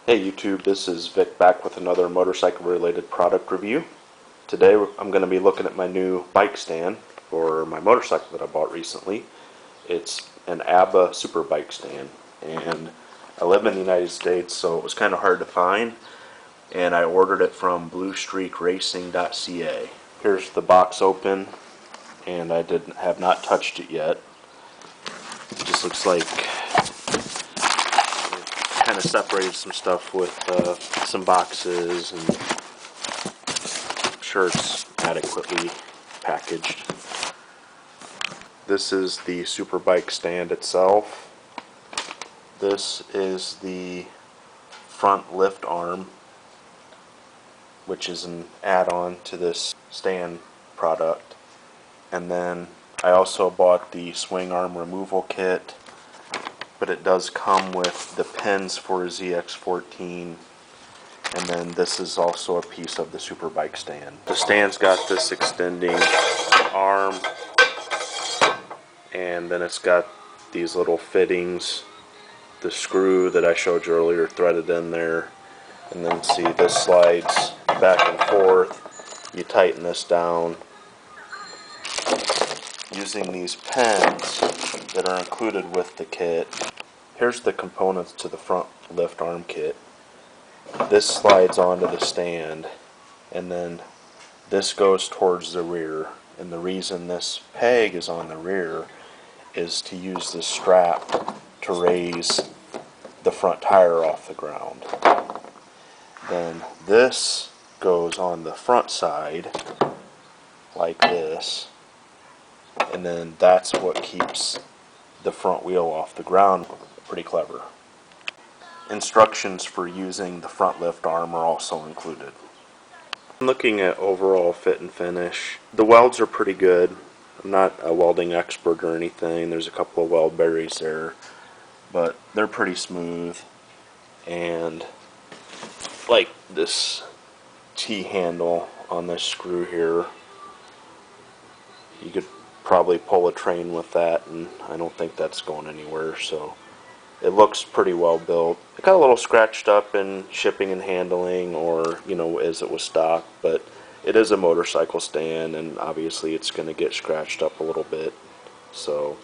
Hey YouTube, this is Vic back with another motorcycle related product review. Today I'm going to be looking at my new bike stand for my motorcycle that I bought recently. It's an Abba Superbike stand, and I live in the United States, so it was kind of hard to find, and I ordered it from bluestreakracing.ca. Here's the box open, and I have not touched it yet. It just looks like kind of separated some stuff with some boxes, and I'm sure it's adequately packaged. This is the Superbike stand itself. This is the front lift arm, which is an add-on to this stand product. And then I also bought the swing arm removal kit, but it does come with the pins for ZX14, and then this is also a piece of the Superbike stand. The stand's got this extending arm, and then it's got these little fittings, the screw that I showed you earlier threaded in there, and then see this slides back and forth. You tighten this down using these pins that are included with the kit. Here's the components to the front lift arm kit. This slides onto the stand, and then this goes towards the rear. And the reason this peg is on the rear is to use this strap to raise the front tire off the ground. Then this goes on the front side like this, and then that's what keeps the front wheel off the ground. Pretty clever. Instructions for using the front lift arm are also included. Looking at overall fit and finish, the welds are pretty good. I'm not a welding expert or anything. There's a couple of weld berries there, but they're pretty smooth. And like this T-handle on this screw here, you could probably pull a train with that, and I don't think that's going anywhere, so it looks pretty well built. It got a little scratched up in shipping and handling, or as it was stock, but it is a motorcycle stand, and obviously it's going to get scratched up a little bit, so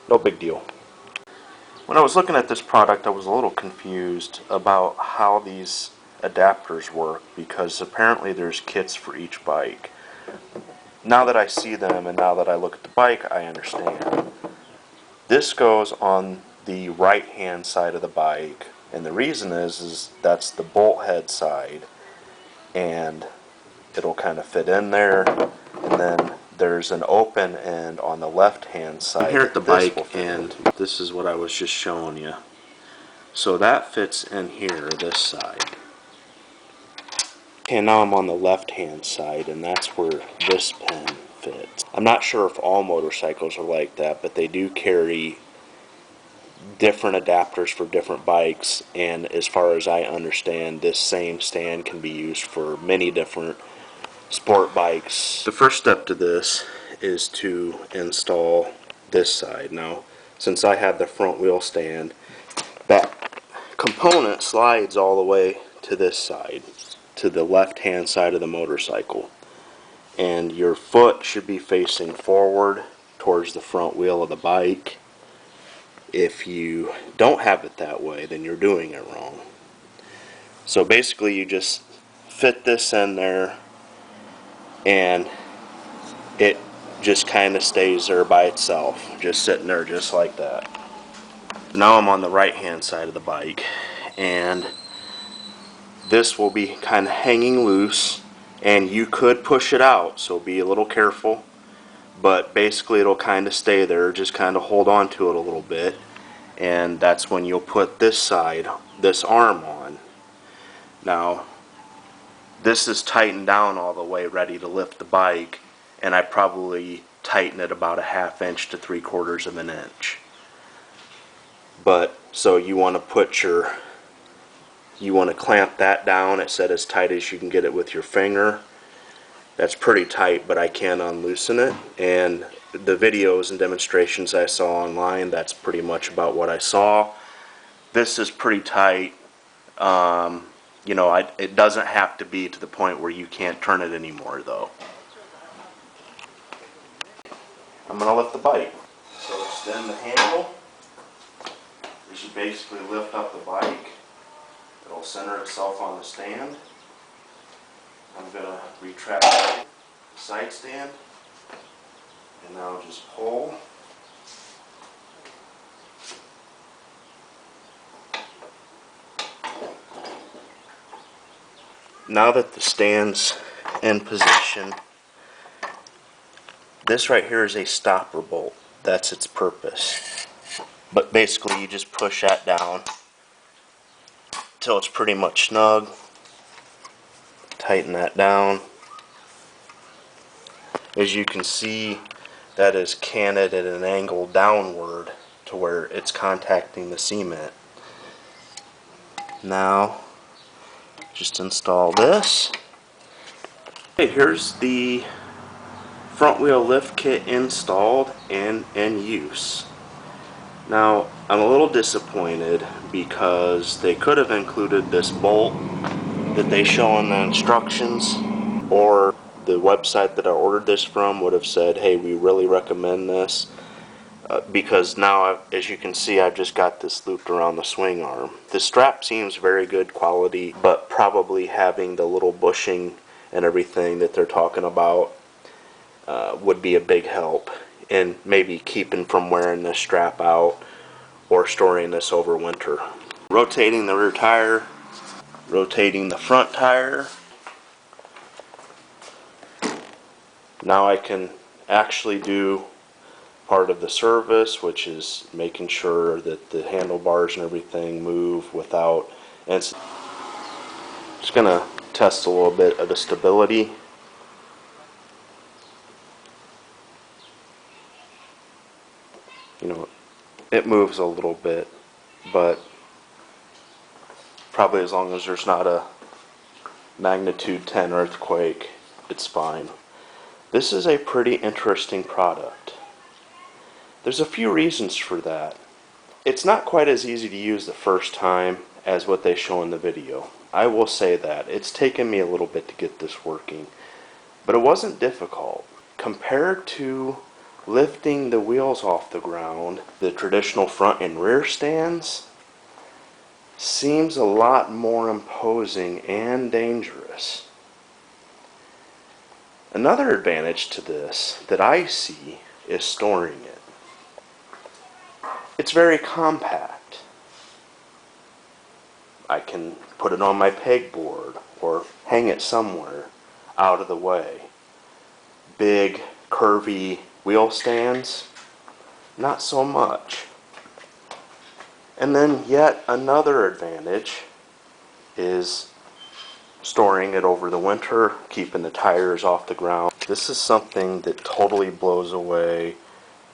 no big deal. When I was looking at this product, I was a little confused about how these adapters work, because apparently there's kits for each bike. Now that I see them and now that I look at the bike, I understand. This goes on the right hand side of the bike, and the reason is that's the bolt head side, and it'll kind of fit in there. And then there's an open end on the left hand side. I'm here at the bike, and this is what I was just showing you. So that fits in here, this side. Okay, now I'm on the left hand side, and that's where this pin fits. I'm not sure if all motorcycles are like that, but they do carry different adapters for different bikes, and as far as I understand, this same stand can be used for many different sport bikes. The first step to this is to install this side. Now, since I had the front wheel stand, that component slides all the way to this side, to the left hand side of the motorcycle, and your foot should be facing forward towards the front wheel of the bike. If you don't have it that way, then you're doing it wrong. So basically you just fit this in there, and it just kind of stays there by itself, just sitting there just like that. Now I'm on the right hand side of the bike, and this will be kind of hanging loose, and you could push it out, so be a little careful, but basically it'll kind of stay there. Just kind of hold on to it a little bit, and that's when you'll put this side, this arm on. Now this is tightened down all the way, ready to lift the bike, and I probably tighten it about a 1/2 inch to 3/4 of an inch. But so you want to put you want to clamp that down. It said as tight as you can get it with your finger. That's pretty tight, but I can unloosen it, and the videos and demonstrations I saw online, that's pretty much about what I saw. This is pretty tight. You know, it doesn't have to be to the point where you can't turn it anymore, though. I'm going to lift the bike. So extend the handle. As you basically lift up the bike, it'll center itself on the stand. I'm going to retract the side stand, and now just pull. Now that the stand's in position, this right here is a stopper bolt. That's its purpose. But basically you just push that down till it's pretty much snug. Tighten that down. As you can see, that is canted at an angle downward to where it's contacting the cement. Now just install this. Okay, here's the front wheel lift kit installed and in use. Now I'm a little disappointed because they could have included this bolt that they show in the instructions, or the website that I ordered this from would have said, hey, we really recommend this, because now, as you can see, I've just got this looped around the swing arm. The strap seems very good quality, but probably having the little bushing and everything that they're talking about would be a big help in maybe keeping from wearing this strap out or storing this over winter. Rotating the rear tire, rotating the front tire. Now I can actually do part of the service, which is making sure that the handlebars and everything move without. And just gonna test a little bit of the stability. You know, it moves a little bit, but probably as long as there's not a magnitude 10 earthquake, it's fine. This is a pretty interesting product. There's a few reasons for that. It's not quite as easy to use the first time as what they show in the video. I will say that. It's taken me a little bit to get this working, but it wasn't difficult. Compared to lifting the wheels off the ground, the traditional front and rear stands seems a lot more imposing and dangerous. Another advantage to this that I see is storing it. It's very compact. I can put it on my pegboard or hang it somewhere out of the way. Big, curvy wheel stands, not so much. And then yet another advantage is storing it over the winter, keeping the tires off the ground. This is something that totally blows away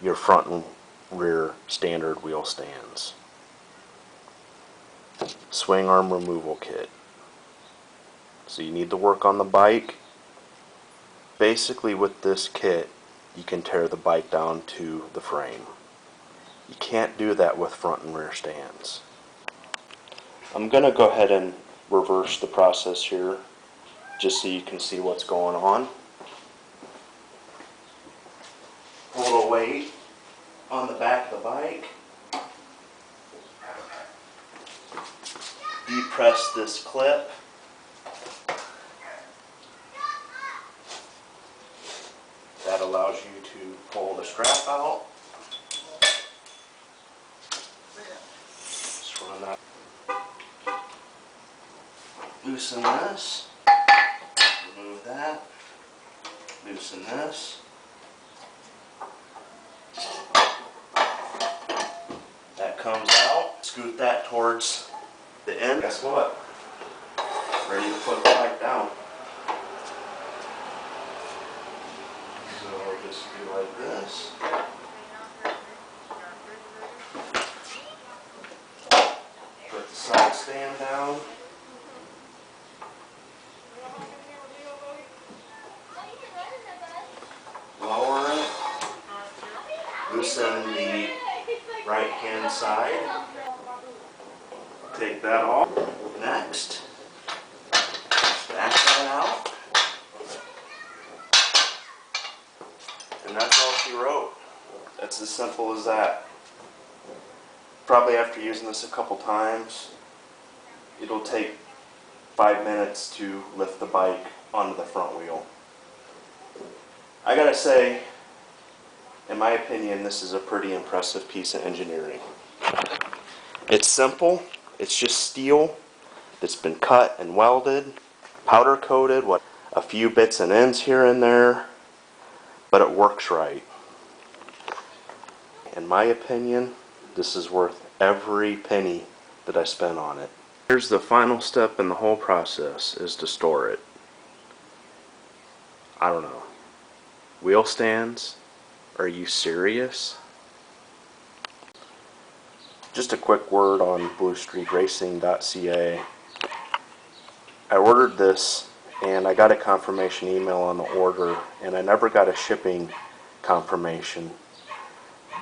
your front and rear standard wheel stands. Swing arm removal kit. So you need to work on the bike. Basically with this kit, you can tear the bike down to the frame. You can't do that with front and rear stands. I'm going to go ahead and reverse the process here just so you can see what's going on. A little weight on the back of the bike. Depress this clip. That allows you to pull the strap out. Just run that. Loosen this. Remove that. Loosen this. That comes out. Scoot that towards the end. Guess what? Ready to put the bike down. So we'll just do like this. Put the side stand down. Lower it. Loosen the right hand side. Take that off. And Next, back that out. And that's all she wrote. It's as simple as that. Probably after using this a couple times, it'll take 5 minutes to lift the bike onto the front wheel. I gotta say, in my opinion, this is a pretty impressive piece of engineering. It's simple, it's just steel that's been cut and welded, powder coated, a few bits and ends here and there, but it works right. In my opinion, this is worth every penny that I spent on it. Here's the final step in the whole process, is to store it. I don't know. Wheel stands? Are you serious? Just a quick word on bluestreetracing.ca. I ordered this and I got a confirmation email on the order, and I never got a shipping confirmation,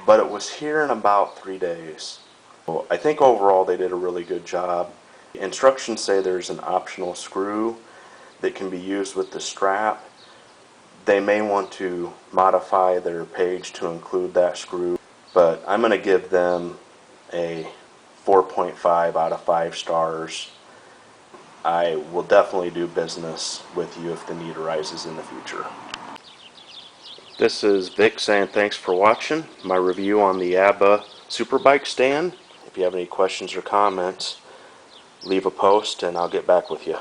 but it was here in about 3 days. Well, I think overall they did a really good job. The instructions say there's an optional screw that can be used with the strap. They may want to modify their page to include that screw, but I'm going to give them a 4.5 out of 5 stars. I will definitely do business with you if the need arises in the future. This is Vic saying thanks for watching my review on the Abba Superbike stand. If you have any questions or comments, leave a post and I'll get back with you.